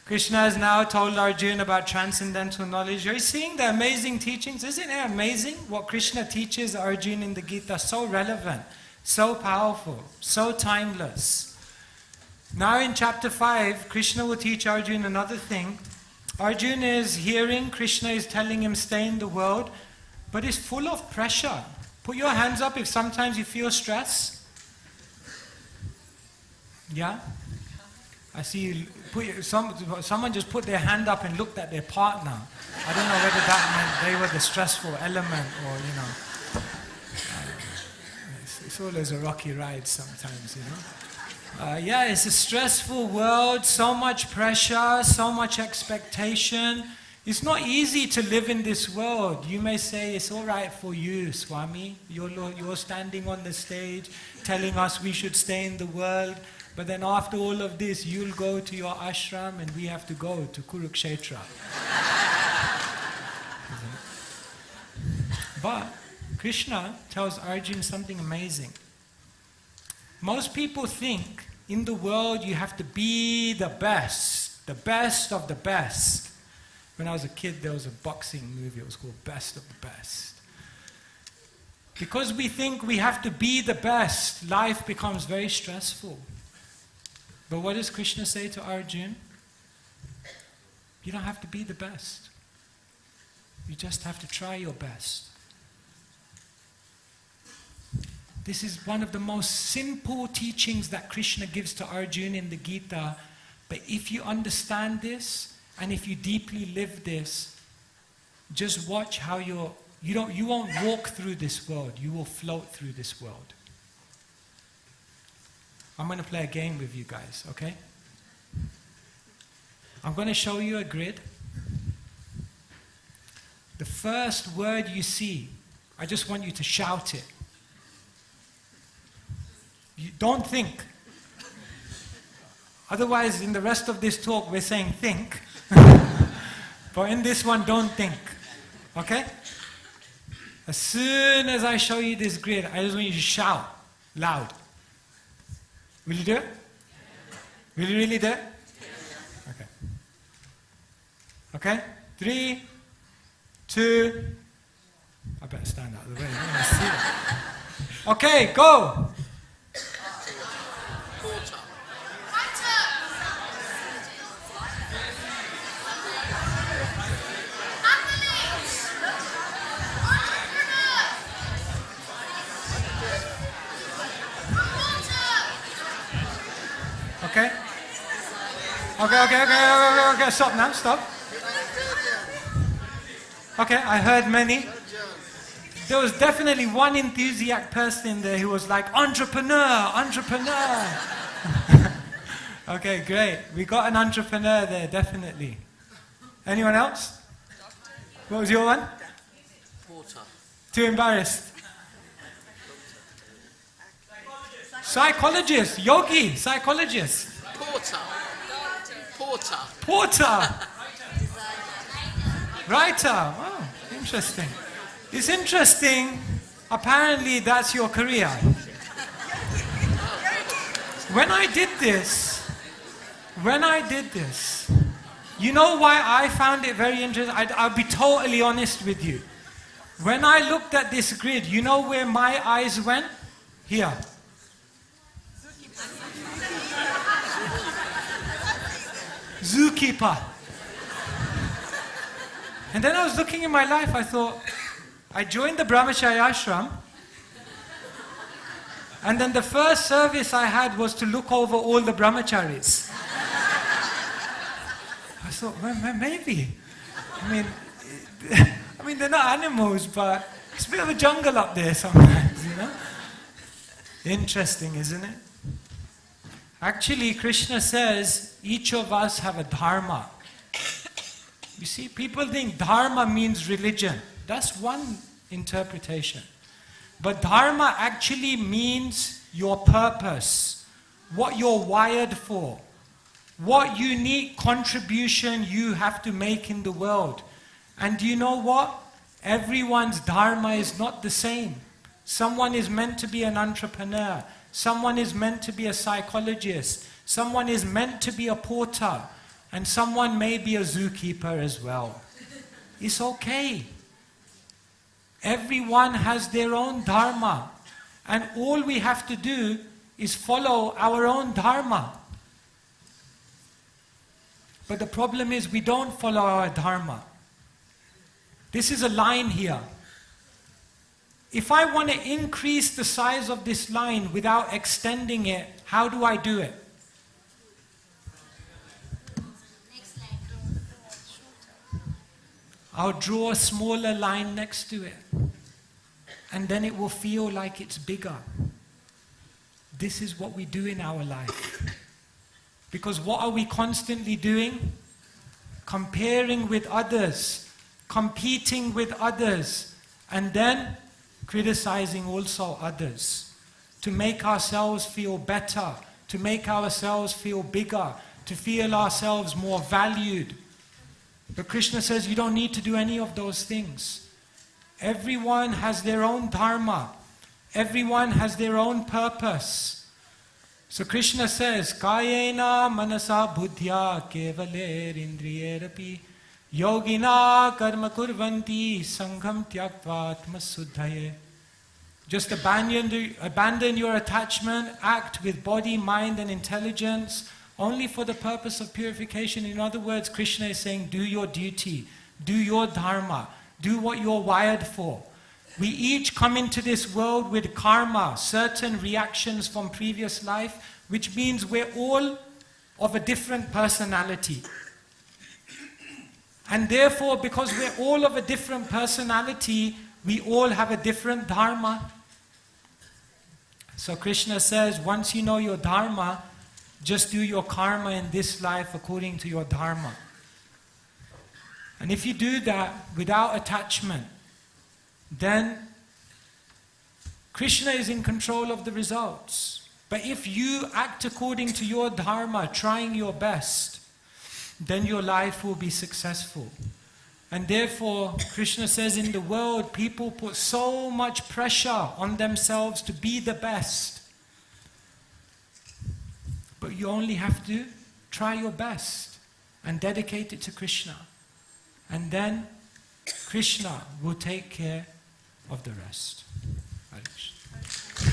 Krishna has now told Arjuna about transcendental knowledge. Are you seeing the amazing teachings? Isn't it amazing what Krishna teaches Arjuna in the Gita? So relevant, so powerful, so timeless. Now in chapter 5, Krishna will teach Arjuna another thing. Arjuna is hearing, Krishna is telling him stay in the world, but it's full of pressure. Put your hands up if sometimes you feel stress. Yeah? I see you, someone just put their hand up and looked at their partner. I don't know whether that meant they were the stressful element or, it's always a rocky ride sometimes, yeah, it's a stressful world, so much pressure, so much expectation. It's not easy to live in this world. You may say, it's all right for you, Swami. You're standing on the stage telling us we should stay in the world. But then after all of this, you'll go to your ashram and we have to go to Kurukshetra. But Krishna tells Arjuna something amazing. Most people think in the world you have to be the best of the best. When I was a kid, there was a boxing movie, it was called Best of the Best. Because we think we have to be the best, life becomes very stressful. But what does Krishna say to Arjuna? You don't have to be the best. You just have to try your best. This is one of the most simple teachings that Krishna gives to Arjuna in the Gita. But if you understand this, and if you deeply live this, just watch how you won't walk through this world, you will float through this world. I'm going to play a game with you guys, okay? I'm going to show you a grid. The first word you see, I just want you to shout it. You don't think. Otherwise, in the rest of this talk, we're saying think. But in this one, don't think. Okay? As soon as I show you this grid, I just want you to shout loud. Will you do it? Will you really do it? Okay. Okay? 3, 2, I better stand out of the way. I want to see it. Okay, go! Okay? Okay, stop now, stop. Okay, I heard many. There was definitely one enthusiastic person in there who was like, entrepreneur. Okay, great. We got an entrepreneur there, definitely. Anyone else? What was your one? Porter. Too embarrassed. Psychologist, yogi, psychologist. Porter. Writer. Wow, interesting. It's interesting. Apparently that's your career. When I did this, you know why I found it very interesting? I'll be totally honest with you. When I looked at this grid, you know where my eyes went? Here. Zookeeper. And then I was looking in my life, I thought, I joined the Brahmacharya ashram, and then the first service I had was to look over all the brahmacharis. I thought, well, maybe. I mean, they're not animals, but it's a bit of a jungle up there sometimes, Interesting, isn't it? Actually, Krishna says, each of us have a dharma. You see, people think dharma means religion. That's one interpretation. But dharma actually means your purpose, what you're wired for, what unique contribution you have to make in the world. And do you know what? Everyone's dharma is not the same. Someone is meant to be an entrepreneur. Someone is meant to be a psychologist. Someone is meant to be a porter, and someone may be a zookeeper as well. It's okay. Everyone has their own dharma, and all we have to do is follow our own dharma. But the problem is we don't follow our dharma. This is a line here. If I want to increase the size of this line without extending it, how do I do it? I'll draw a smaller line next to it, and then it will feel like it's bigger. This is what we do in our life. Because what are we constantly doing? Comparing with others, competing with others, and then criticizing also others to make ourselves feel better, to make ourselves feel bigger, to feel ourselves more valued. But Krishna says you don't need to do any of those things. Everyone has their own dharma. Everyone has their own purpose. So Krishna says, Kayena manasa buddhya kevaler indriyerapi yogina karma kurvanti sangham tyaktva atmasuddhaye. Just abandon your attachment, act with body, mind and intelligence only for the purpose of purification. In other words, Krishna is saying, do your duty, do your dharma, do what you're wired for. We each come into this world with karma, certain reactions from previous life, which means we're all of a different personality. And therefore, because we're all of a different personality, we all have a different dharma. So Krishna says, once you know your dharma, just do your karma in this life according to your dharma. And if you do that without attachment, then Krishna is in control of the results. But if you act according to your dharma, trying your best, then your life will be successful. And therefore, Krishna says in the world, people put so much pressure on themselves to be the best. But you only have to try your best and dedicate it to Krishna. And then Krishna will take care of the rest. Hare Krishna.